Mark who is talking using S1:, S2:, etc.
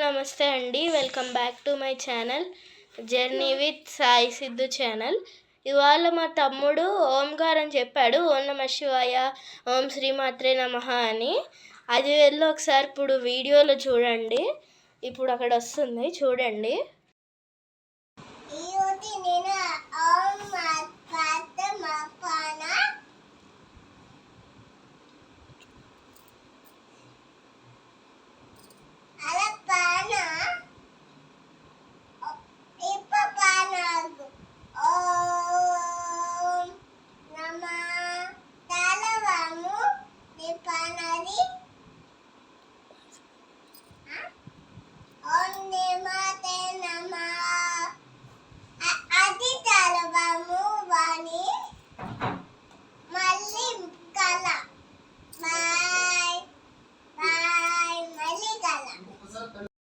S1: నమస్తే అండి, welcome back to my channel journey with Sai Siddhu channel. ఇవాళ మా తమ్ముడు ఓంకారం చెప్పాడు, ఓం నమః శివాయ, ఓం శ్రీమాత్రే నమః అని. అది వెళ్ళి ఒకసారి ఇప్పుడు వీడియోలో చూడండి, ఇప్పుడు అక్కడ వస్తుంది చూడండి.